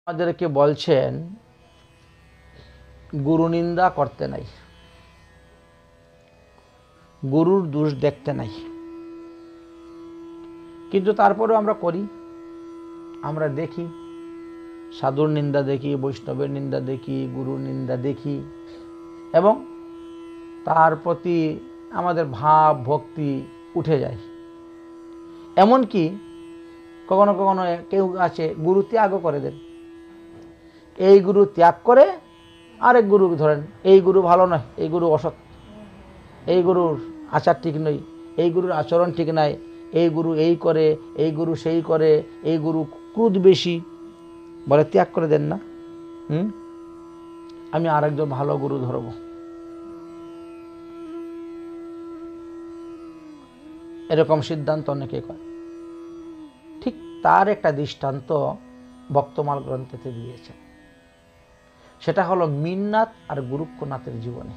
আমাদেরকে বলছেন গুরু নিন্দা করতে নাই, গুরুর দোষ দেখতে নাই, কিন্তু তারপরেও আমরা করি। আমরা দেখি, সাধুর নিন্দা দেখি, বৈষ্ণবের নিন্দা দেখি, গুরুর নিন্দা দেখি, এবং তার প্রতি আমাদের ভাব ভক্তি উঠে যায়। এমনকি কখনো কখনো কেউ আছে গুরু ত্যাগও করে দেন। এই গুরু ত্যাগ করে আরেক গুরু ধরেন, এই গুরু ভালো নয়, এই গুরু অসৎ, এই গুরুর আচার ঠিক নয়, এই গুরুর আচরণ ঠিক নাই, এই গুরু এই করে, এই গুরু সেই করে, এই গুরু ক্রোধ বেশি, বলে ত্যাগ করে দেন না। আমি আরেকজন ভালো গুরু ধরব। এরকম সিদ্ধান্ত অনেকে করে। ঠিক তার একটা দৃষ্টান্ত ভক্তমাল গ্রন্থেতে দিয়েছে। সেটা হলো মিন্নাথ আর গুরুক্কনাথের জীবনী।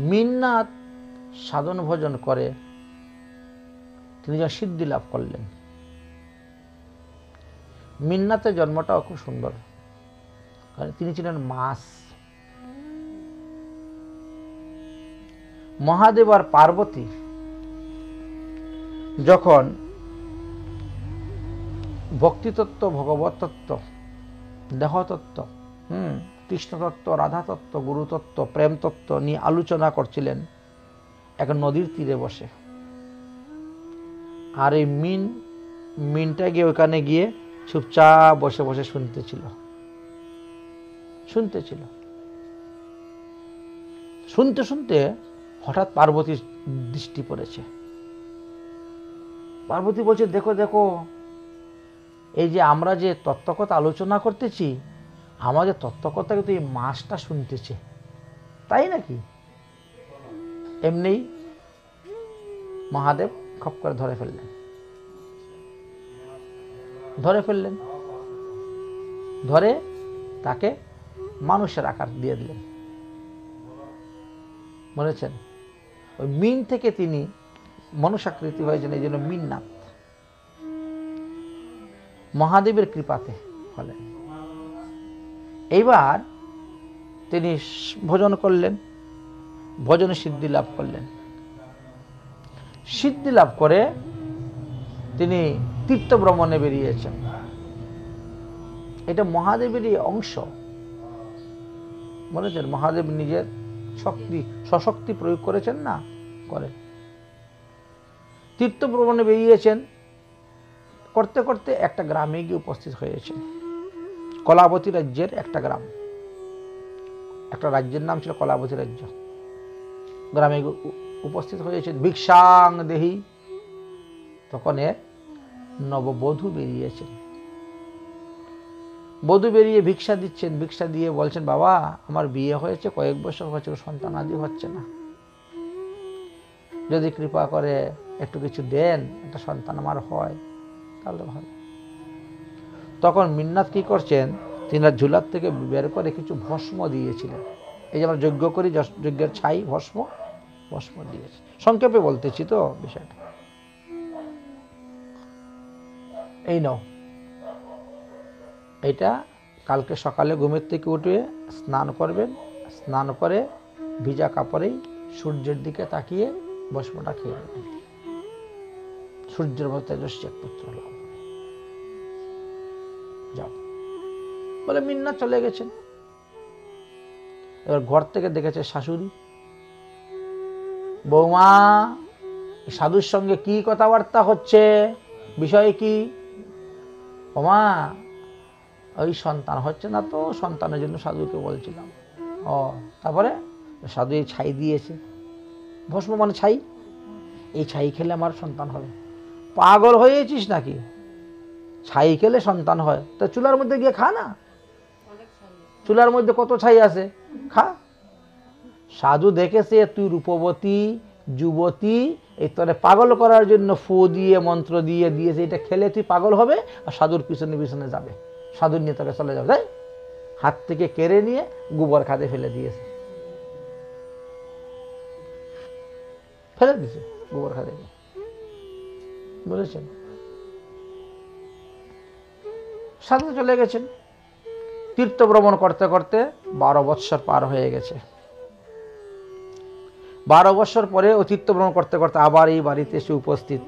মিন্নাথ সাধন ভজন করে তিনি যা সিদ্ধি লাভ করলেন। মিন্নাথের জন্মটাও খুব সুন্দর, কারণ তিনি ছিলেন মাস। মহাদেব আর পার্বতী যখন ভক্তিতত্ত্ব, ভগবত তত্ত্ব, দেহতত্ত্ব, কৃষ্ণতত্ত্ব, রাধাতত্ত্ব, গুরুতত্ত্ব, প্রেম তত্ত্ব নিয়ে আলোচনা করছিলেন এক নদীর তীরে বসে। আর এই মিনটা গিয়ে ওখানে গিয়ে চুপচাপ বসে বসে শুনতেছিল। শুনতে শুনতে হঠাৎ পার্বতীর দৃষ্টি পড়েছে। পার্বতী বলছে, দেখো দেখো, এই যে আমরা যে তত্ত্বকথা আলোচনা করতেছি, আমাদের তত্ত্বকথা কিন্তু এই মাছটা শুনতেছে, তাই নাকি? এমনি মহাদেব খপ করে ধরে ফেললেন, ধরে তাকে মানুষের আকার দিয়ে দিলেন। বলেছেন ওই মিন থেকে তিনি মনুষ্যাকৃতি হয়েছেন, এই জন্য মিন্নাথ। মহাদেবের কৃপাতে হলেন। এইবার তিনি ভজন করলেন, ভজনে সিদ্ধি লাভ করলেন। সিদ্ধি লাভ করে তিনি তীর্থ ভ্রমণে বেরিয়েছেন। এটা মহাদেবেরই অংশ। বলেছেন মহাদেব নিজের সশক্তি প্রয়োগ করেছেন না, করে তীর্থ ভ্রমণে বেরিয়েছেন। করতে করতে একটা গ্রামে গিয়ে উপস্থিত হয়েছেন। কলাবতী রাজ্যের একটা গ্রাম, একটা রাজ্যের নাম ছিল কলাবতী রাজ্য। গ্রামে উপস্থিত হয়েছেন। ভিক্ষাং দেহি, তখন নববধূ বেরিয়েছেন। বধূ বেরিয়ে ভিক্ষা দিচ্ছেন। ভিক্ষা দিয়ে বলছেন, বাবা আমার বিয়ে হয়েছে, কয়েক বছর হয়েছে, সন্তান আদি হচ্ছে না, যদি কৃপা করে একটু কিছু দেন, একটা সন্তান আমার হয় তাহলে ভালো। তখন মিন্নাথ কি করছেন, তিনি ঝুলার থেকে বের করে কিছু ভস্ম দিয়েছিলেন। এই যে আমরা যজ্ঞ করি, যজ্ঞের ছাই, ভস্ম দিয়েছে। সংক্ষেপে বলতেছি তো বিষয়টা। এই নাও, এটা কালকে সকালে ঘুমের থেকে উঠে স্নান করবেন, স্নান করে ভিজা কাপড়েই সূর্যের দিকে তাকিয়ে ভস্মটা খেয়ে নেবেন। সূর্যের মতো তেজস্বী এক পুত্র লাভ হবে। যাও বলে মিন্নাথ চলে গেছেন। এবার ঘর থেকে দেখেছে শাশুড়ি, বৌমা সাধুর সঙ্গে কি কথাবার্তা হচ্ছে, বিষয় কি? ওমা ওই সন্তান হচ্ছে না তো, সন্তানের জন্য সাধুকে বলছিলাম। ও তারপরে সাধু এই ছাই দিয়েছে। ভস্ম মানে ছাই, এই ছাই খেলে আমার সন্তান হবে। পাগল হয়েছিস নাকি? ছাই খেলে সন্তান হয় তা চুলার মধ্যে গিয়ে খা না, চুলার মধ্যে কত ছাই আছে, খা। সাধু দেখেছে তুই রূপবতী যুবতী, এই তোরে পাগল করার জন্য ফু দিয়ে মন্ত্র দিয়ে দিয়েছে, এটা খেলে তুই পাগল হবে আর সাধুর পিছনে পিছনে যাবে, সাধুর নিয়ে তোকে চলে যাবে। তাই হাত থেকে কেড়ে নিয়ে গোবর খাদে ফেলে দিয়েছে, গোবর খাদে। বলেছেন সাধু চলে গেছেন। তীর্থ ভ্রমণ করতে করতে 12 বৎসর পার হয়ে গেছে। 12 বৎসর পরে ও তীর্থ ভ্রমণ করতে করতে আবার এই বাড়িতে এসে উপস্থিত।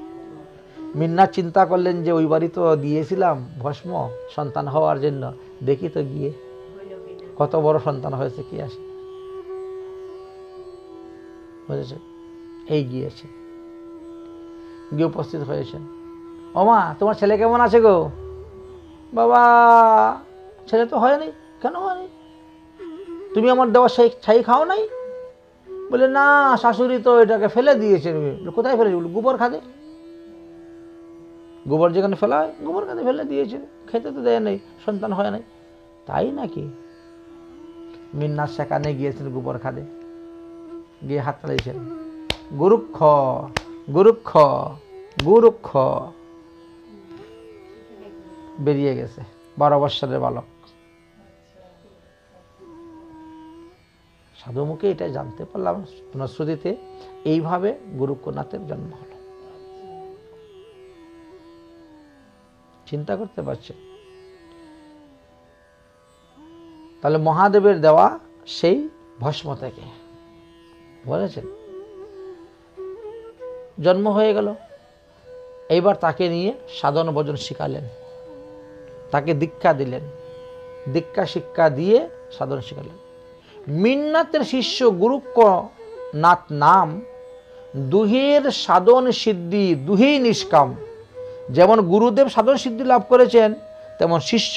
মিন্নাত চিন্তা করলেন যে ওই বাড়ি তো দিয়েছিলাম ভস্ম সন্তান হওয়ার জন্য, দেখি তো গিয়ে কত বড় সন্তান হয়েছে কি আসে। বুঝেছেন? এই গিয়েছে, গিয়ে উপস্থিত হয়েছেন। ও মা, তোমার ছেলে কেমন আছে গো? বাবা, ছেলে তো হয়নি। কেন হয়নি? তুমি আমার দেওয়া ছাই খাও নাই? বলে না, শাশুড়ি তো এটাকে ফেলে দিয়েছে। কোথায় ফেলেছে? বলে গোবর খাদে। গোবর যেখানে ফেলা হয় গোবর খাদে ফেলে দিয়েছে, খেতে তো দেয় নাই, সন্তান হয় নাই। তাই নাকি? মিন্নাত সেখানে গিয়েছেন গোবর খাদে, গিয়ে হাত চালিয়েছেন, গুরুক্ষ গুরুক্ষ গুরুক্ষ, বেরিয়ে গেছে 12 বৎসরের বালক। সাধু মুখে এটা জানতে পারলাম ফলশ্রুতিতে, এইভাবে গুরুক্ষনাথের জন্ম হলো। চিন্তা করতে পারছেন? তাহলে মহাদেবের দেওয়া সেই ভস্ম থেকে বলেছেন জন্ম হয়ে গেল। এইবার তাকে নিয়ে সাধন ভজন শিখালেন, তাকে দীক্ষা দিলেন, দীক্ষা শিক্ষা দিয়ে সাধন শিখালেন। মিন্নাতের শিষ্য গুরুক্ষনাথ নাম, দুহের সাধন সিদ্ধি, দুহেই নিষ্কাম। যেমন গুরুদেব সাধন সিদ্ধি লাভ করেছেন, তেমন শিষ্য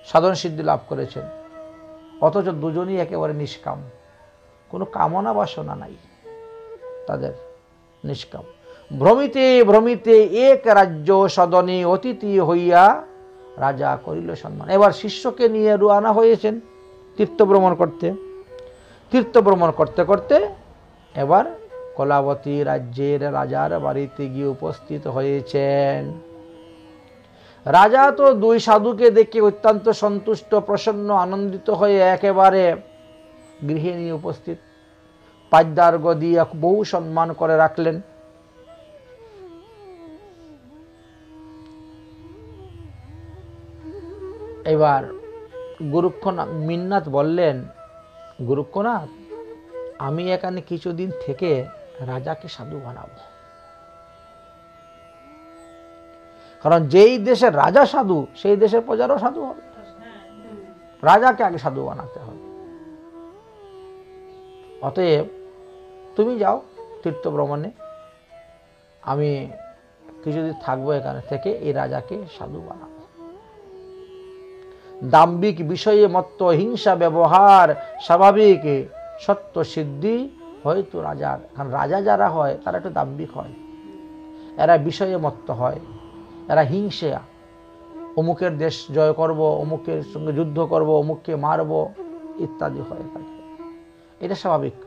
সাধন সিদ্ধি লাভ করেছেন। অথচ দুজনই একেবারে নিষ্কাম, কোনো কামনা বাসনা নাই তাদের, নিষ্কাম। ভ্রমিতে ভ্রমিতে এক রাজ্য সদনে অতিথি হইয়া রাজা করিল সম্মান। এবার শিষ্যকে নিয়ে রওনা হয়েছেন তীর্থ ভ্রমণ করতে। তীর্থ ভ্রমণ করতে করতে এবার কলাবতী রাজ্যের রাজার বাড়িতে গিয়ে উপস্থিত হয়েছেন। রাজা তো দুই সাধুকে দেখে অত্যন্ত সন্তুষ্ট, প্রসন্ন, আনন্দিত হয়ে একেবারে গৃহে নিয়ে উপস্থিত, পাদ্যার্ঘ্য দিয়ে বহু সম্মান করে রাখলেন। এবার গুরুক্ষনাথ, মিন্নাত বললেন, গুরুক্ষনাথ, আমি এখানে কিছুদিন থেকে রাজাকে সাধু বানাবো। কারণ যেই দেশের রাজা সাধু, সেই দেশের প্রজারও সাধু হবে। রাজাকে আগে সাধু বানাতে হবে। অতএব তুমি যাও তীর্থ ভ্রমণে, আমি কিছুদিন থাকবো এখানে, থেকে এই রাজাকে সাধু বানাবো। দাম্ভিক বিষয়ে মত্ত, হিংসা ব্যবহার স্বাভাবিক, সত্য সিদ্ধি হয়তো রাজার। কারণ রাজা যারা হয় তারা একটু দাম্ভিক হয়, এরা বিষয়ে মত্ত হয়, এরা হিংসা, অমুকের দেশ জয় করব, অমুকের সঙ্গে যুদ্ধ করব, অমুককে মারব ইত্যাদি হয়ে থাকে, এটা স্বাভাবিক।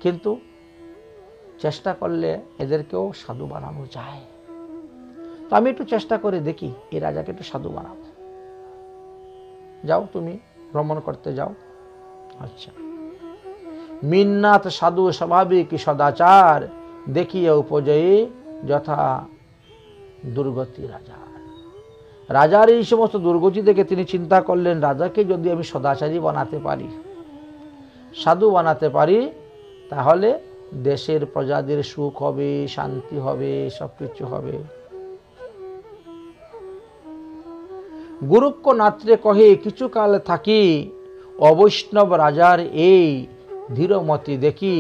কিন্তু চেষ্টা করলে এদেরকেও সাধু বানানো যায়। তো আমি একটু চেষ্টা করে দেখি এই রাজাকে একটু সাধু বানাবো। যাও, তুমি ভ্রমণ করতে যাও। আচ্ছা। মিন্নাত সাধু স্বাভাবিক সদাচার দেখিয়ে উপজয়ী যথা দুর্গতি রাজার। রাজার এই সমস্ত দুর্গতি দেখে তিনি চিন্তা করলেন, রাজাকে যদি আমি সদাচারী বানাতে পারি, সাধু বানাতে পারি, তাহলে দেশের প্রজাদের সুখ হবে, শান্তি হবে, সবকিছু হবে। গুরুক্ষনাথরে কহে, কিছুকাল থাকি অবৈষ্ণব রাজার এই ধীরমতি দেখি,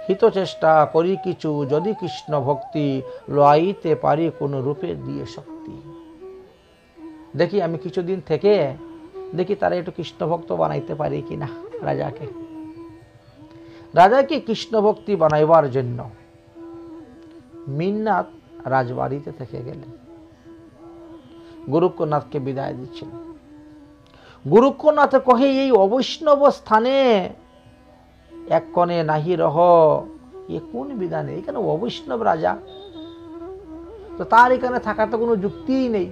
হিত চেষ্টা করি কিছু, যদি কৃষ্ণ ভক্তি লইতে পারি কোন রূপে দিয়ে শক্তি। দেখি আমি কিছুদিন থেকে দেখি তারা একটু কৃষ্ণ ভক্ত বানাইতে পারি কিনা রাজাকে। রাজাকে কৃষ্ণ ভক্তি বানাইবার জন্য মিন্নাত রাজবাড়িতে থেকে গেলেন, গুরুক্ষনাথকে বিদায় দিচ্ছেন। গুরুক্ষনাথ কহে, এই অবৈষ্ণব স্থানে এক কোণে নাহি রহ, এ কোন বিধানে? এখানে অবৈষ্ণব রাজা, তো তার এখানে থাকা তো কোনো যুক্তিই নেই।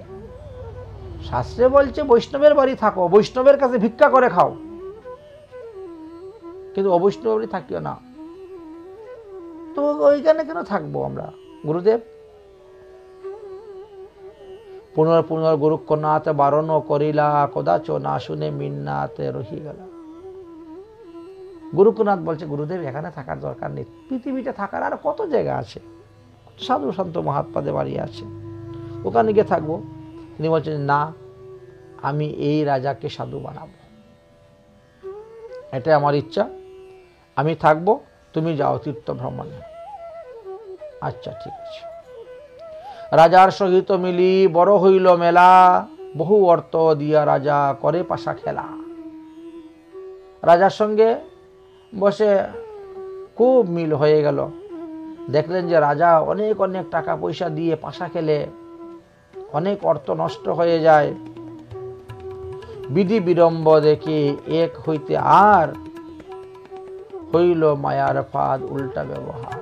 শাস্ত্রে বলছে বৈষ্ণবের বাড়ি থাকো, বৈষ্ণবের কাছে ভিক্ষা করে খাও, কিন্তু অবৈষ্ণব বাড়ি থাকিও না। তো ওইখানে কেন থাকবো আমরা গুরুদেব? পুনর পুনর গুরুক্ষনাথ বারণ করিলা, কদাচ না শুনে মিন্নাতে রহি গেল। গুরুক্ষনাথ বলছে, গুরুদেব এখানে থাকার দরকার নেই, পৃথিবীতে থাকার আর কত জায়গা আছে, সাধু সন্ত মহাত্মাদের বাড়ি আছে, ওখানে গিয়ে থাকবো। তিনি বলছেন, না, আমি এই রাজাকে সাধু বানাবো, এটাই আমার ইচ্ছা, আমি থাকবো, তুমি যাও তীর্থ ভ্রমণে। আচ্ছা, ঠিক আছে। রাজার সহিত মিলি বড় হইল মেলা, বহু অর্থ দিয়া রাজা করে পাশা খেলা। রাজার সঙ্গে বসে খুব মিল হয়ে গেল। দেখলেন যে রাজা অনেক অনেক টাকা পয়সা দিয়ে পাশা খেলে অনেক অর্থ নষ্ট হয়ে যায়। বিধি বিড়ম্ব দেখে এক হইতে আর হইল মায়ার ফাঁদ উল্টা ব্যবহার।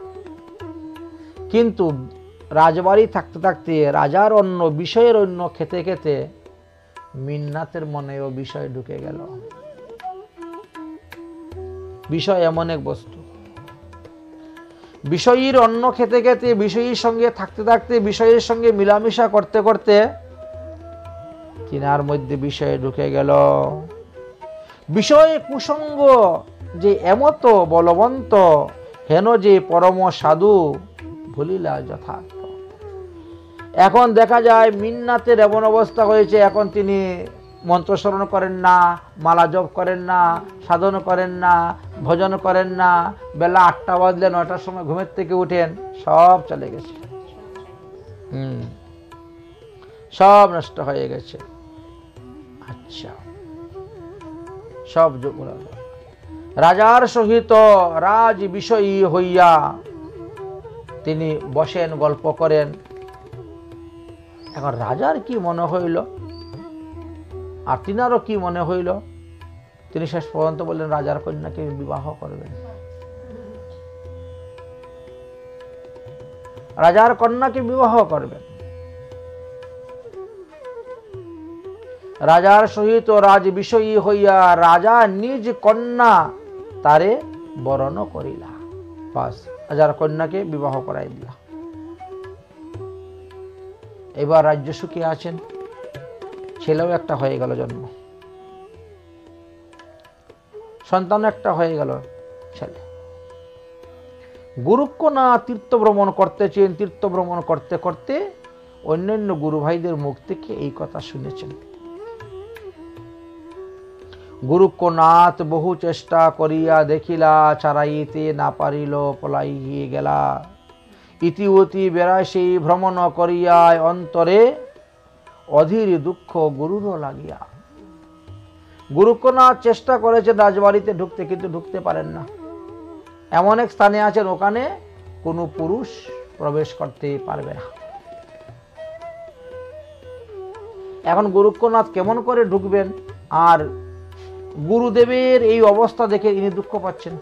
কিন্তু রাজবাড়ি থাকতে থাকতে রাজার অন্য বিষয়ের অন্য খেতে খেতে মিন্নাতের মনেও বিষয় ঢুকে গেল। বিষয় এমন এক বস্তু, বিষয়ীর অন্ন খেতে খেতে, বিষয়ীর সঙ্গে থাকতে থাকতে, বিষয়ের সঙ্গে মিলামিশা করতে করতে তিনার মধ্যে বিষয় ঢুকে গেল। বিষয় কুসঙ্গ যে এমত বলবন্ত, হেন যে পরম সাধু ভুলিলা যথার্থ। এখন দেখা যায় মিন্নাতের এমন অবস্থা হয়েছে, এখন তিনি মন্ত্রস্মরণ করেন না, মালা জপ করেন না, সাধন করেন না, ভজন করেন না, বেলা 8টা বাজলে 9টার সময় ঘুমের থেকে উঠেন, সব চলে গেছে, সব নষ্ট হয়ে গেছে। আচ্ছা, সব রাজার সহিত রাজ বিষয়ী হইয়া তিনি বসেন, গল্প করেন। এখন রাজার কি মনে হইল আর তিনারও কি মনে হইল, তিনি শেষ পর্যন্ত বললেন রাজার কন্যাকে বিবাহ করবেন। রাজার কন্যাকে বিবাহ করবেন। রাজার সহিত রাজ বিষয়ী হইয়া রাজা নিজ কন্যা তারে বরণ করিলা। বাস, রাজার কন্যাকে বিবাহ করাই দিলা। এবার রাজ্য সুখী আছেন, ছেলেও একটা হয়ে গেল জন্ম, সন্তান একটা হয়ে গেল ছেলে। গুরুক্ষনাথ তীর্থ ভ্রমণ করতেছেন, তীর্থ ভ্রমণ করতে করতে অন্যান্য গুরু ভাইদের মুখ থেকে এই কথা শুনেছেন। গুরুক্ষনাথ বহু চেষ্টা করিয়া দেখিলা, ছাড়াইতে না পারিল, পলাইয়ে গেলা। ইতিউতি বেড়াইসি ভ্রমণ করিয়া, অন্তরে অধীর দুঃখ গুরুর লাগিয়া। গুরুক্ষনাথ চেষ্টা করেছেন রাজবাড়িতে ঢুকতে, কিন্তু ঢুকতে পারেন না। এমন এক স্থানে আছেন, ওখানে কোনো পুরুষ প্রবেশ করতে পারবে না। এখন গুরুক্ষনাথ কেমন করে ঢুকবেন? আর গুরুদেবের এই অবস্থা দেখে ইনি দুঃখ পাচ্ছেন।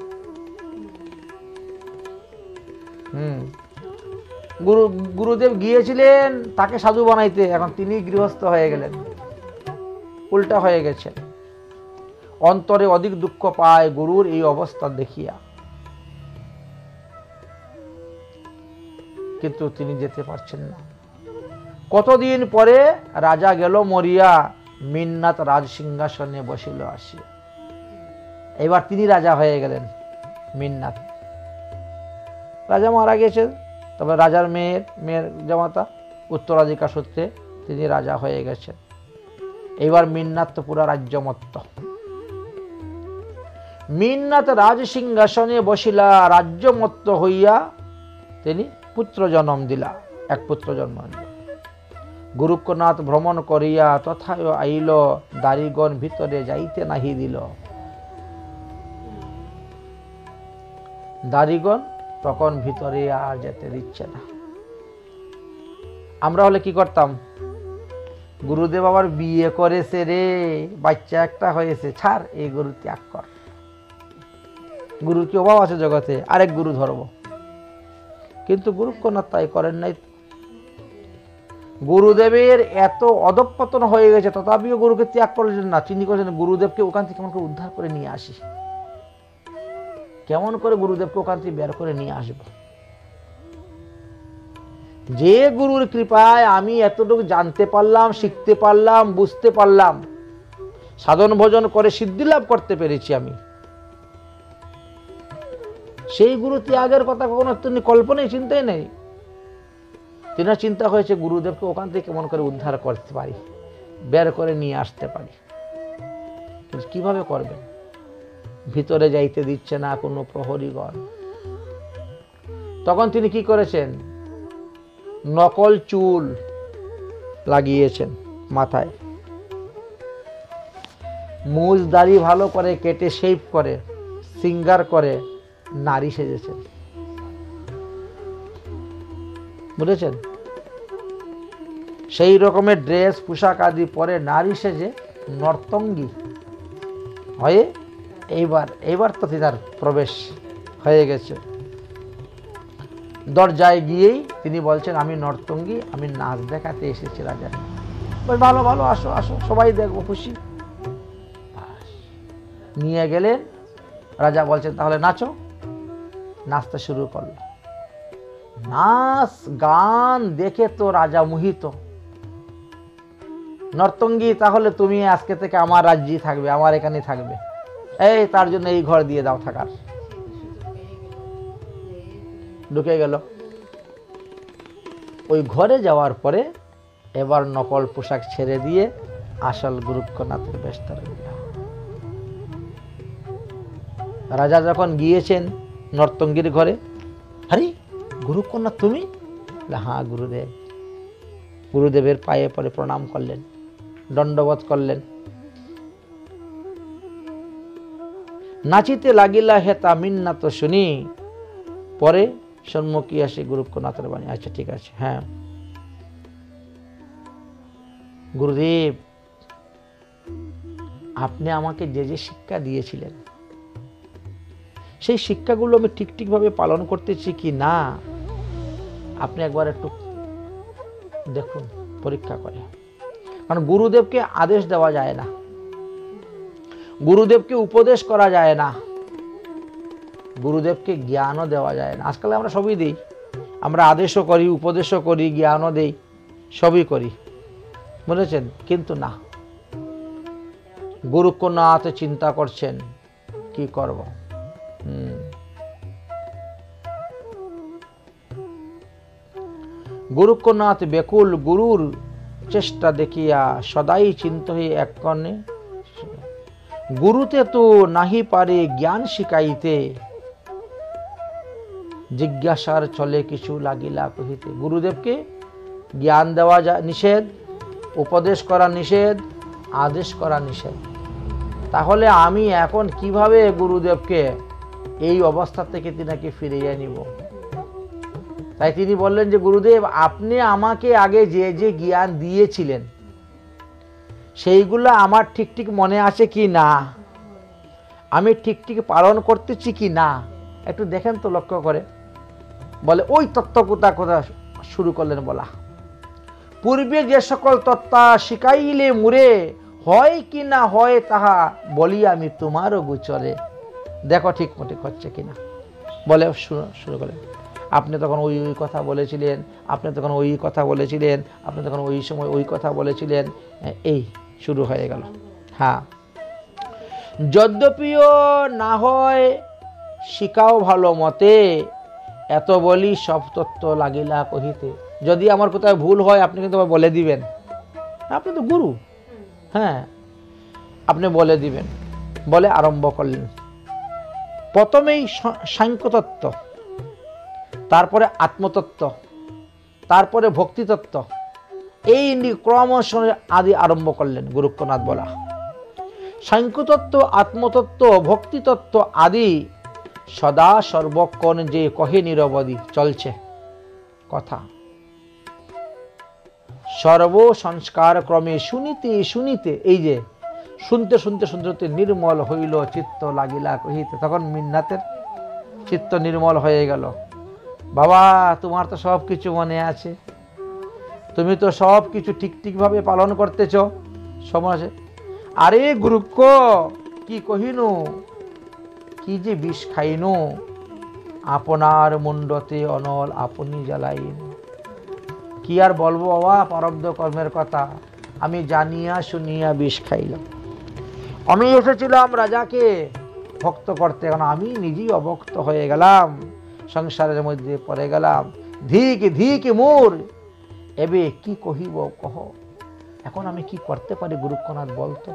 গুরুদেব গিয়েছিলেন তাকে সাধু বানাইতে, এখন তিনি গৃহস্থ হয়ে গেলেন, উল্টা হয়ে গেছেন। অন্তরে অধিক দুঃখ পায় গুরুর এই অবস্থা দেখিয়া, কিন্তু তিনি যেতে পারছেন না। কতদিন পরে রাজা গেল মরিয়া, মিন্নাত রাজ সিংহাসনে বসিল আসিয়া। এবার তিনি রাজা হয়ে গেলেন। মিন্নাত রাজা মারা গেছেন, তবে রাজার মেয়ের জামাতা উত্তরাধিকার সূত্রে তিনি রাজা হয়ে গেছেন। এবার মিন্নাত তো পুরা রাজ্যমত্ত। মিন্নাত রাজ সিংহাসনে বসিলা, রাজ্যমত্ত হইয়া তিনি পুত্র জন্ম দিলা, এক পুত্র জন্ম দিল। গুরুক্ষনাথ ভ্রমণ করিয়া তথায় আইল, দারিগণ ভিতরে যাইতে নাহি দিল। দারিগণ তখন ভিতরে আর যেতে দিচ্ছে না। আমরা হলে কি করতাম? গুরুদেব আবার বিয়ে করেছে রে, বাচ্চা একটা হয়েছে, ছাড়, এই গুরু ত্যাগ কর, গুরুর কি অভাব আছে জগতে, আরেক গুরু ধরব। কিন্তু গুরুক্ষনাথ তাই করেন নাই। গুরুদেবের এত অধঃপতন হয়ে গেছে, তথাপিও গুরুকে ত্যাগ করলেন না। তিনি করেছেন গুরুদেবকে ওখান থেকে কেমন করে উদ্ধার করে নিয়ে আসি, কেমন করে গুরুদেবকে ওখান থেকে বের করে নিয়ে আসব। যে গুরুর কৃপায় আমি এতটুকু জানতে পারলাম, শিখতে পারলাম, বুঝতে পারলাম, সাধন ভজন করে সিদ্ধি লাভ করতে পেরেছি আমি, সেই গুরু ত্যাগের কথা কখনো তিনি কল্পনায় চিন্তাই নেই। তিনার চিন্তা হয়েছে গুরুদেবকে ওখান থেকে কেমন করে উদ্ধার করতে পারি, বের করে নিয়ে আসতে পারি। কিভাবে করবেন? ভিতরে যাইতে দিচ্ছে না কোনো প্রহরীগণ। তখন তিনি কি করেছেন? নকল চুল লাগিয়েছেন মাথায়, মুজ দাড়ি ভালো করে কেটে শেভ করে সিঙ্গার করে নারী সেজেছেন। বুঝেছেন? সেই রকমের ড্রেস পোশাক আদি পরে নারী সেজে নর্তঙ্গী হয়ে এইবার তো তার প্রবেশ হয়ে গেছে। দরজায় গিয়েই তিনি বলছেন, আমি নর্তঙ্গী, আমি নাচ দেখাতে এসেছি রাজা। ভালো ভালো, আসো আসো, সবাই দেখবো, খুশি। নিয়ে গেলেন, রাজা বলছেন তাহলে নাচো। নাচতে শুরু করল। নাচ গান দেখে তো রাজা মোহিত। নর্তঙ্গী, তাহলে তুমি আজকে থেকে আমার রাজ্যেই থাকবে, আমার এখানে থাকবে। এই তার জন্য এই ঘর দিয়ে দাও থাকার। ঢুকে গেল। ওই ঘরে যাওয়ার পরে এবার নকল পোশাক ছেড়ে দিয়ে আসল গুরুক্ষনাথের বেশ ধরে দিল। রাজা যখন গিয়েছেন নর্তঙ্গীর ঘরে, আরে গুরুক্ষনাথ তুমি? হ্যাঁ গুরুদেব। গুরুদেবের পায়ে পড়ে প্রণাম করলেন, দণ্ডবোধ করলেন। নাচিতে লাগিলা হেতা মিন্নাত শুনি। পরে সম্মুখী আসে গুরুক্ষনাথের বাণী। আচ্ছা ঠিক আছে, হ্যাঁ গুরুদেব, আপনি আমাকে যে যে শিক্ষা দিয়েছিলেন সেই শিক্ষাগুলো আমি ঠিকভাবে পালন করতেছি কি না আপনি একবার একটু দেখুন, পরীক্ষা করে। কারণ গুরুদেবকে আদেশ দেওয়া যায় না, গুরুদেবকে উপদেশ করা যায় না, গুরুদেবকে জ্ঞানও দেওয়া যায় না। আজকাল আমরা সবই দিই, আমরা আদেশও করি, উপদেশও করি, জ্ঞানও দেই, সবই করি, বুঝেছেন? কিন্তু না, গুরুক্ষনাথ চিন্তা করছেন কি করব। গুরুক্ষনাথ বেকুল, গুরুর চেষ্টা দেখিয়া সদাই চিন্ত হয়ে এক কর্ণে, গুরুতে তো নাহি পারে জ্ঞান শিখাইতে, জিজ্ঞাসার চলে কিছু লাগিলা কহিতে। গুরুদেবকে জ্ঞান দেওয়া নিষেধ, উপদেশ করা নিষেধ, আদেশ করা নিষেধ। তাহলে আমি এখন কিভাবে গুরুদেবকে এই অবস্থা থেকে তিনাকে ফিরিয়ে নিব? তাই তিনি বললেন যে গুরুদেব, আপনি আমাকে আগে যে যে জ্ঞান দিয়েছিলেন সেইগুলো আমার ঠিক মনে আছে কি না, আমি ঠিক পালন করতেছি কি না, একটু দেখেন তো লক্ষ্য করে। বলে ওই তত্ত্বকথা কথা শুরু করলেন বলা। পূর্বে যে সকল তত্ত্ব শিখাইলে মুরে, হয় কি না হয় তাহা বলি আমি তোমারও গোচরে, দেখো ঠিক মতো হচ্ছে কিনা। বলে শুরু করেন, আপনি তখন ওই কথা বলেছিলেন, আপনি তখন ওই কথা বলেছিলেন, আপনি তখন ওই সময় ওই কথা বলেছিলেন, এই শুরু হয়ে গেল। হ্যাঁ, যদ্যপিও না হয় শিখাও ভালো মতে, এত বলি সব তত্ত্ব লাগিলা কহিতে। যদি আমার কোথায় ভুল হয় আপনি কিন্তু বলে দিবেন, আপনি তো গুরু, হ্যাঁ আপনি বলে দিবেন। বলে আরম্ভ করলেন। প্রথমেই সাংখ্যতত্ত্ব, তারপরে আত্মতত্ত্ব, তারপরে ভক্তিতত্ত্ব, এই ক্রমশ আদি আরম্ভ করলেন গুরুক্ষনাথ বলা। সাংখ্যতত্ত্ব, আত্মতত্ত্ব, ভক্তিতত্ত্ব আদি সদা সর্বক্ষণ যে কহে নিরবধি চলছে কথা। সর্ব সংস্কার ক্রমে শুনিতে শুনিতে, এই যে শুনতে শুনতে শুনতে নির্মল হইল চিত্ত লাগিলা কহিতে। তখন মিন্নাতের চিত্ত নির্মল হয়ে গেল। বাবা, তোমার তো সব কিছু মনে আছে, তুমি তো সব কিছু ঠিকভাবে পালন করতেছ সমাজে। আরে গুরুক্ষ, কি কহিনু, কি যে বিষ খাইনু, আপনার মুন্ডতে অনল আপনি জ্বালাইনু। কি আর বলবো বাবা, প্রারব্ধ কর্মের কথা। আমি জানিয়া শুনিয়া বিষ খাইলাম। আমি এসেছিলাম রাজাকে ভক্ত করতে, কারণ আমি নিজেই অভক্ত হয়ে গেলাম, সংসারের মধ্যে পড়ে গেলাম। ধিক ধিক মোর, এবে কি কহিব কহ। এখন আমি কি করতে পারি গুরুক্ষনাথ বলতো?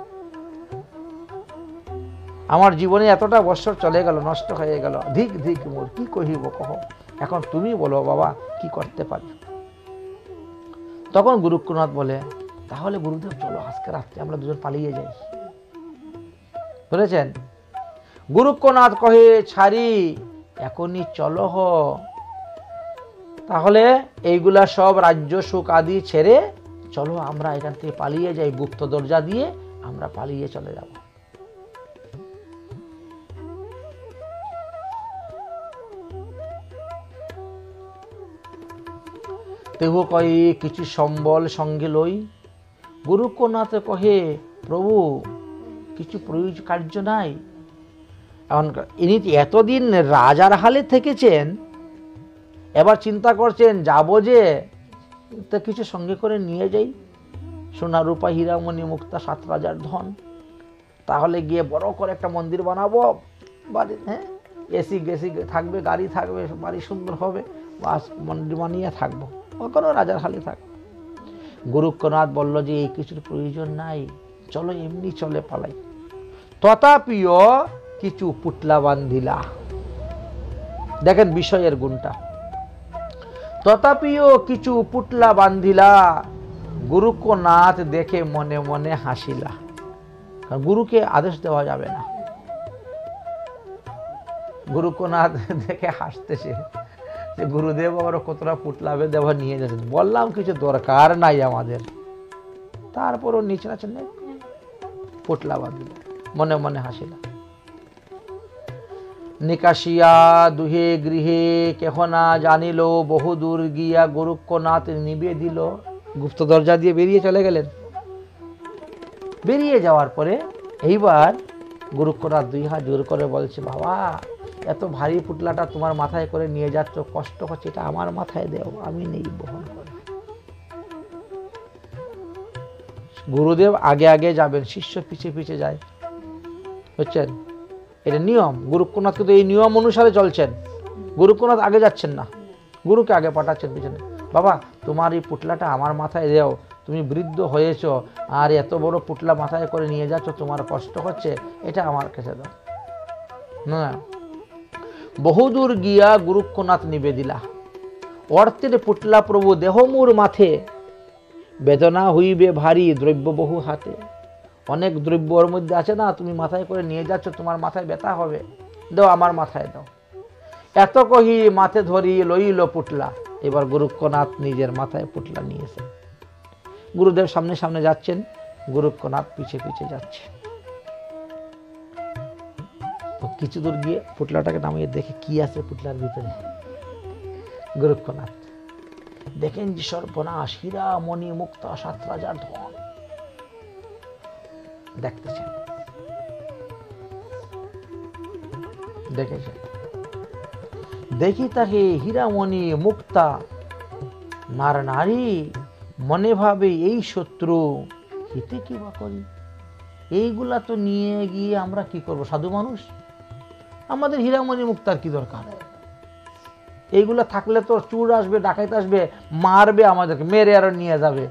আমার জীবনে এতটা বছর চলে গেল, নষ্ট হয়ে গেল। ধিক ধিক মোর, কি কহিব কহ। এখন তুমি বলো বাবা, কি করতে পারি? তখন গুরুক্ষনাথ বলে, তাহলে গুরুদেব চলো আজকে রাত্রে আমরা দুজন পালিয়ে যাই। বুঝেছেন? গুরুক্ষনাথ কহে, ছাড়ি এখনই চলো। তাহলে এইগুলা সব রাজ্য সুখ আদি ছেড়ে চলো আমরা এখান থেকে পালিয়ে যাই, গুপ্ত দরজা দিয়ে আমরা পালিয়ে চলে যাব। দেহ কয়ে কিছু সম্বল সঙ্গে লই। গুরুক্ষনাথ কহে, প্রভু কিছু প্রয়োজন কার্য নাই। এখন ইনি এতদিন রাজার হালে থেকেছেন, এবার চিন্তা করছেন যাব যে তো কিছু সঙ্গে করে নিয়ে যাই, সোনা রূপা হীরামণি মুক্তা 7 রাজার ধন। তাহলে গিয়ে বড় করে একটা মন্দির বানাবো, বাড়ি এসি গেসি থাকবে, গাড়ি থাকবে, বাড়ি সুন্দর হবে, বাস মন্দির বানিয়ে থাকবো, ওখানেও রাজার হালে থাকবো। গুরুক্ষনাথ বলল যে এই কিছুর প্রয়োজন নাই, চলো এমনি চলে পালাই। তথাপিও কিছু পুটলা বান্ধিলা। দেখেন বিষয়ের গুণটা। তথাপিও কিছু পুটলা বান্ধিলা। গুরুক্ষনাথ দেখে মনে মনে হাসিলা। কারণ গুরুকে আদেশ দেওয়া যাবে না। গুরুক্ষনাথ দেখে হাসতেছে যে গুরুদেব আবার কতটা পুটলা দেওয়া নিয়ে যাচ্ছেন। বললাম কিছু দরকার নাই আমাদের, তারপরও নিচে আছেন পুটলা বাঁধিল, মনে মনে হাসিলা। নিকাশিয়া দুহে গৃহে কেহ না জানিল, বহু দূর গিয়া গুরুক্ষনাথ নিবে দিল। গুপ্ত দরজা দিয়ে বেরিয়ে চলে গেলেন। বেরিয়ে যাওয়ার পরে এইবার গুরুক্ষনাথ 2 হাত জোর করে বলছে, বাবা এত ভারী পুটলাটা তোমার মাথায় করে নিয়ে যাচ্ছ, কষ্ট হচ্ছে, এটা আমার মাথায় দেও, আমি নেই বহন করে। গুরুদেব আগে আগে যাবেন, শিষ্য পিছে পিছে যায়, বুঝছেন? এটা নিয়ম। গুরুক্ষনাথ কিন্তু এই নিয়ম অনুসারে চলছেন। গুরুক্ষনাথ আগে যাচ্ছেন না, গুরুকে আগে পাঠাচ্ছেন পিছনে। বাবা তোমার এই পুটলাটা আমার মাথায় দেও, তুমি বৃদ্ধ হয়েছ আর এত বড় পুটলা মাথায় করে নিয়ে যাচ্ছ, তোমার কষ্ট হচ্ছে, এটা আমার কাছে দাও না। বহুদূর গিয়া গুরুক্ষনাথ নিবেদিলা। অর্থের পুটলা প্রভু দেহমূর মাথে, বেদনা হইবে ভারী দ্রব্য বহু হাতে। অনেক দ্রব্য ওর মধ্যে আছে না, তুমি মাথায় করে নিয়ে যাচ্ছ, তোমার মাথায় ব্যথা হবে, দাও আমার মাথায় দাও। এত কহি মাথে ধরি লইল পুটলা। এবার গুরুক্ষনাথ নিজের মাথায় পুটলা নিয়েছেন। গুরুদেব সামনে সামনে যাচ্ছেন, গুরুক্ষনাথ পিছে পিছে যাচ্ছে। কিছু দূর গিয়ে পুটলাটাকে নামিয়ে দেখে কি আছে পুটলার ভিতরে। গুরুক্ষনাথ দেখেন যে সর্বনাশ, হীরা মণি মুক্তা 7 রাজার ধন দেখতেছেন, দেখেছেন। দেখি তাকে হীরামণি মুক্তা, নার নারী মনে ভাবে এই শত্রু, হিতে কি বা করি। এইগুলা তো নিয়ে গিয়ে আমরা কি করব, সাধু মানুষ, আমাদের হীরামণি মুক্তার কি দরকার? এইগুলা থাকলে তো চুর আসবে, ডাকাইত আসবে, মারবে আমাদেরকে, মেরে আরো নিয়ে যাবে,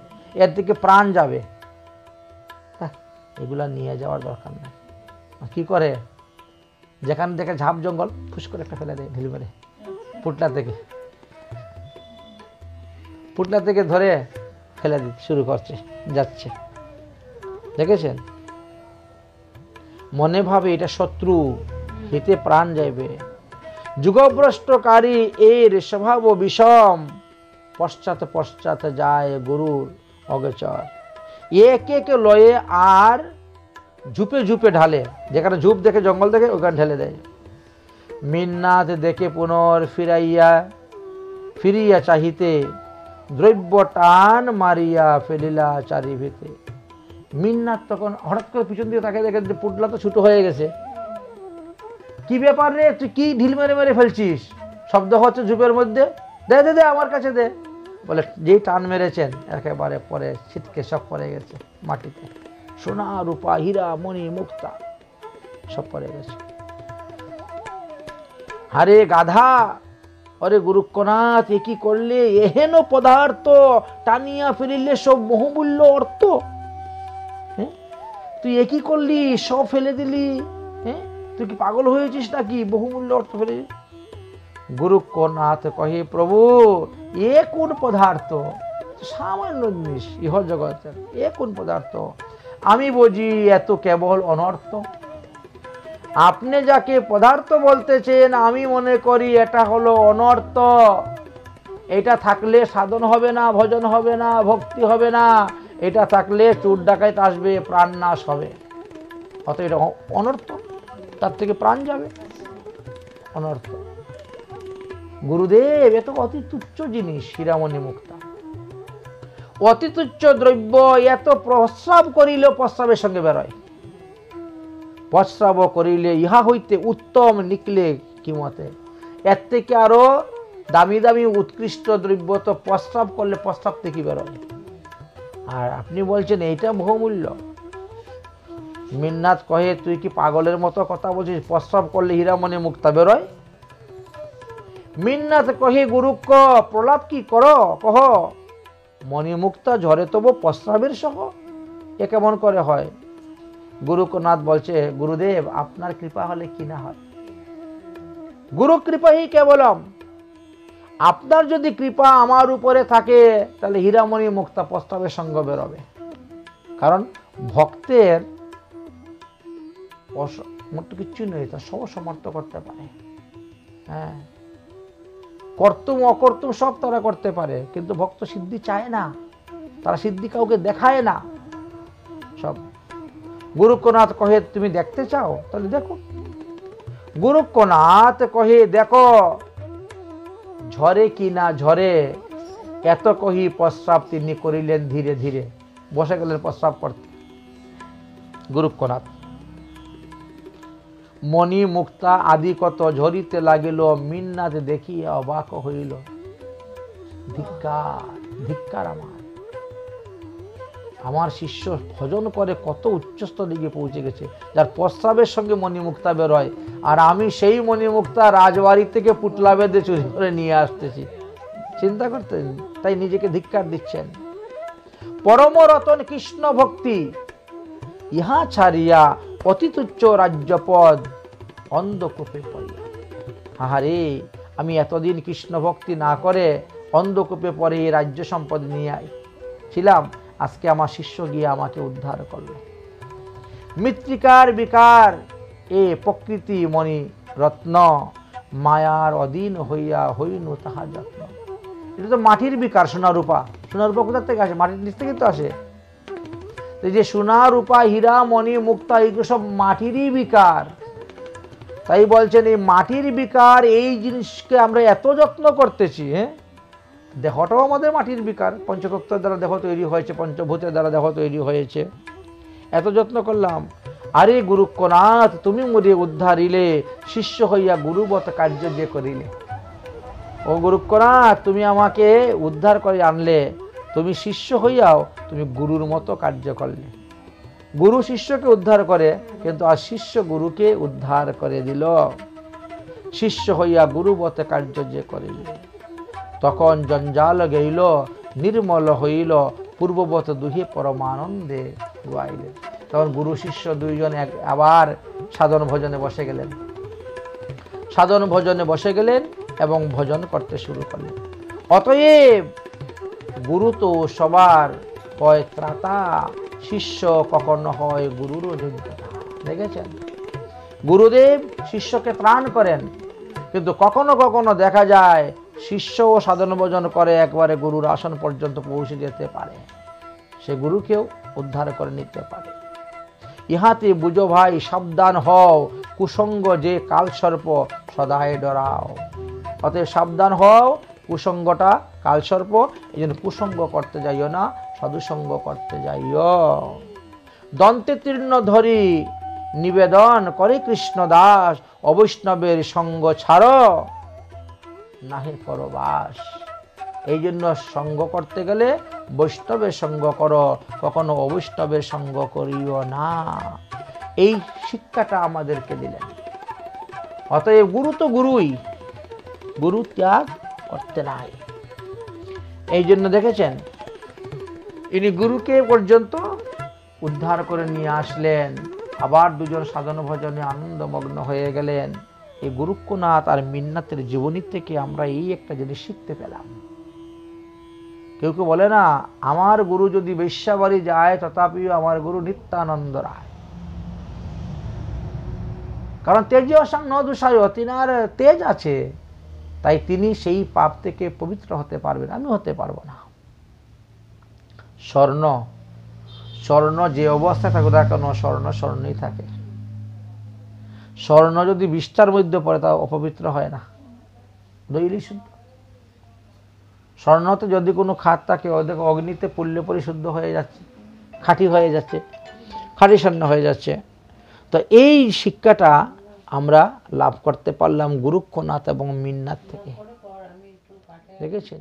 এর থেকে প্রাণ যাবে। এগুলা নিয়ে যাওয়ার দরকার নেই। কি করে, যেখানে দেখে ঝাপ জঙ্গল, ফুস করে একটা ফেলে দেয় ঢিল মেরে, পুটলা থেকে ধরে ফেলে দিতে শুরু করছে, যাচ্ছে। দেখেছেন? মনে ভাবে এটা শত্রু, হিতে প্রাণ যাইবে। যুগভ্রষ্টকারী এর স্বভাব বিষম, পশ্চাৎ পশ্চাৎ যায় গুরুর অগোচর। এক এক লয়ে আর ঝুপে ঝুপে ঢালে, যেখানে ঝুপ দেখে জঙ্গল দেখে ওখানে ঢেলে দেয়। মিন্নাথ দেখে পুনর ফিরিয়া চাহিতে, দ্রব্য টান মারিয়া ফেলিলা চারিভিতে। মিন্নাথ তখন হঠাৎ করে পিছন দিয়ে তাকে দেখে যে পুটলা তো ছোট হয়ে গেছে। কি ব্যাপার রে, তুই কি ঢিল মেরে মেরে ফেলছিস? শব্দ হচ্ছে ঝুপের মধ্যে, দে দে দে আমার কাছে দে। বলে যেই টান মেরেছেন একেবারে পরে ছিটকে সব পড়ে গেছে মাটিতে, সোনা রূপা হীরা মণি মুক্তা সব পড়ে গেছে। আরে গাধা, অরে গুরুক্ষনাথ, এ কি করলে? এহেন পদার্থ টানিয়া ফেলিলে সব বহুমূল্য অর্থ। তুই এ কি করলি? সব ফেলে দিলি? তুই কি পাগল হয়েছিস নাকি? বহুমূল্য অর্থ ফেলে। গুরুক্ষনাথ কহে, প্রভু এ কোন পদার্থ? সামান্য জিনিস ইহ জগতের, এ কোন পদার্থ? আমি বুঝি এত কেবল অনর্থ। আপনি যাকে পদার্থ বলতেছেন আমি মনে করি এটা হলো অনর্থ। এটা থাকলে সাধন হবে না, ভজন হবে না, ভক্তি হবে না। এটা থাকলে চোর ডাকাইত আসবে, প্রাণ নাশ হবে। অত এটা অনর্থ, তার থেকে প্রাণ যাবে, অনর্থ। গুরুদেব, এত অতি তুচ্ছ জিনিস হীরামণি মুক্তা, অতি তুচ্ছ দ্রব্য। এত প্রস্রাব করিলে প্রস্রাবের সঙ্গে বেরোয়, প্রস্রাব করিলে ইহা হইতে উত্তম নিকলে কি মতে? এর থেকে আরো দামি দামি উৎকৃষ্ট দ্রব্য তো প্রস্রাব করলে প্রস্রাব থেকে বেরোয়, আর আপনি বলছেন এইটা বহুমূল্য। মিন্নাথ কহে, তুই কি পাগলের মতো কথা বলছিস? প্রস্রাব করলে হীরামণি মুক্তা বেরোয়? মিন্নাথ কহে, গুরুক্ষ প্রলাপ কি করো কহ, মণিমুক্তা ঝরে তবু প্রস্রাবের সহ, এ কেমন করে হয়? গুরুক্ষনাথ বলছে, গুরুদেব আপনার কৃপা হলে কি না হয়? গুরু কৃপাই কেবলম। আপনার যদি কৃপা আমার উপরে থাকে তাহলে হীরামণি মুক্তা প্রস্তাবের সঙ্গে বেরোবে। কারণ ভক্তের কিচ্ছু নেই, তার সব সমর্থ করতে পারে। হ্যাঁ, কর্তুম অকর্তুম সব তারা করতে পারে, কিন্তু ভক্ত সিদ্ধি চায় না, তারা সিদ্ধি কাউকে দেখায় না সব। গুরুক্ষনাথ কহে, তুমি দেখতে চাও তাহলে দেখো। গুরুক্ষনাথ কহে, দেখো ঝরে কি না ঝরে। এত কহি প্রস্রাব তিনি করিলেন ধীরে ধীরে, বসে গেলেন প্রস্রাব করতে গুরুক্ষনাথ। মণি মুক্তা আদি কত ঝরিতে লাগিল, মিন্নাথ দেখিয়া অবাক হইল। ধিক্কার, ধিক্কার আমার শিষ্য ভজন করে কত উচ্চস্থ দিকে পৌঁছে গেছে, যার প্রস্রাবের সঙ্গে মণিমুক্তা বেরোয়, আর আমি সেই মণিমুক্তা রাজবাড়ি থেকে পুটলা বেঁধে চুরি করে নিয়ে আসতেছি। চিন্তা করতেন, তাই নিজেকে ধিক্কার দিচ্ছেন। পরম রতন কৃষ্ণ ভক্তি, ইহা ছাড়িয়া অতি তুচ্ছ রাজ্যপদ অন্ধকূপে পড়িয়া। আহারে, আমি এতদিন কৃষ্ণ ভক্তি না করে অন্ধকূপে পরে এই রাজ্য সম্পদ নিয়ে ছিলাম, আজকে আমার শিষ্য গিয়ে আমাকে উদ্ধার করলো। মৃত্তিকার বিকার এ প্রকৃতি মণি রত্ন, মায়ার অধীন হইয়া হইনু তাহা যত্ন। এটা তো মাটির বিকার, সোনা রূপা। সোনা রূপা কোথা থেকে আসে? মাটির নিচ থেকে তো আসে। এই যে সোনা রূপা হীরা মণি মুক্তা, এগুলো সব মাটিরই বিকার। তাই বলছেন এই মাটির বিকার, এই জিনিসকে আমরা এত যত্ন করতেছি। হ্যাঁ, দেহটাও আমাদের মাটির বিকার, পঞ্চতত্ত্বের দ্বারা দেহ তৈরি হয়েছে, পঞ্চভূতের দ্বারা দেহ তৈরি হয়েছে, এত যত্ন করলাম। আরে গুরুক্ষনাথ, তুমি মোরে উদ্ধারিলে, শিষ্য হইয়া গুরুবৎ কার্য যে করিলে। ও গুরুক্ষনাথ, তুমি আমাকে উদ্ধার করে আনলে, তুমি শিষ্য হইয়াও তুমি গুরুর মতো কার্য করলে। গুরু শিষ্যকে উদ্ধার করে, কিন্তু আর শিষ্য গুরুকে উদ্ধার করে দিল। শিষ্য হইয়া গুরুবৎ কার্য যে করিলে, তখন জঞ্জাল গেইল, নির্মল হইল, পূর্ববৎ দুহে পরমানন্দে গাইলেন। তখন গুরু শিষ্য দুইজন আবার সাধন ভজনে বসে গেলেন। সাধন ভজনে বসে গেলেন এবং ভজন করতে শুরু করলেন। অতএব গুরু তো সবার হয় ত্রাতা, শিষ্য কখনো হয় গুরুর অযোগ্যতা। দেখেছেন, গুরুদেব শিষ্যকে ত্রাণ করেন, কিন্তু কখনো কখনো দেখা যায় শিষ্য ও সাধন ভজন করে একবারে গুরুর আসন পর্যন্ত পৌঁছে যেতে পারে, সে গুরুকেও উদ্ধার করে নিতে পারে। ইহাতে বুঝো ভাই, সাবধান হও, কুসঙ্গ যে কালসর্প সদাই ডরাও। অতএব সাবধান হও, কুসঙ্গটা কালসর্প, এই জন্য কুসঙ্গ করতে যাইও না, সাধুসঙ্গ করতে যাইও। দন্তে তীর্ণ ধরি নিবেদন করে কৃষ্ণদাস, অবৈষ্ণবের সঙ্গ ছাড়ো নাহে পরবাস। এই জন্য সঙ্গ করতে গেলে বৈষ্ণবের সঙ্গ করো, কখনো অবৈষ্ণবের সঙ্গ করিও না। এই শিক্ষাটা আমাদেরকে দিলেন। অতএব গুরু তো গুরুই, গুরু ত্যাগ করতে নাই। এই জন্য দেখেছেন ইনি গুরুকে পর্যন্ত উদ্ধার করে নিয়ে আসলেন। আবার দুজন সাধন ভজনে আনন্দমগ্ন হয়ে গেলেন। এই গুরুক্ষনাথ আর মিন্নাতের জীবনী থেকে আমরা এই একটা জিনিস শিখতে পেলাম। কেউ কেউ বলে না, আমার গুরু যদি বেশ্যাবাড়ি যায় তথাপিও আমার গুরু নিত্যানন্দ রায়। কারণ তেজে অসাং ন দূষায়, তিনার তেজ আছে, তাই তিনি সেই পাপ থেকে পবিত্র হতে পারবেন, আমি হতে পারবো না। স্বর্ণ স্বর্ণ যে অবস্থায় থাকুক না কেন, স্বর্ণ স্বর্ণই থাকে। স্বর্ণ যদি বিষ্ঠার মধ্যে পড়ে তা অপবিত্র হয় না, দইলি শুদ্ধ। স্বর্ণতে যদি কোনো খাত থাকে, ওদের অগ্নিতে পুড়লে পরিশুদ্ধ হয়ে যাচ্ছে, খাঁটি হয়ে যাচ্ছে, খাঁটি স্বর্ণ হয়ে যাচ্ছে। তো এই শিক্ষাটা আমরা লাভ করতে পারলাম গুরুক্ষনাথ এবং মিন্নাত থেকে। দেখেছেন?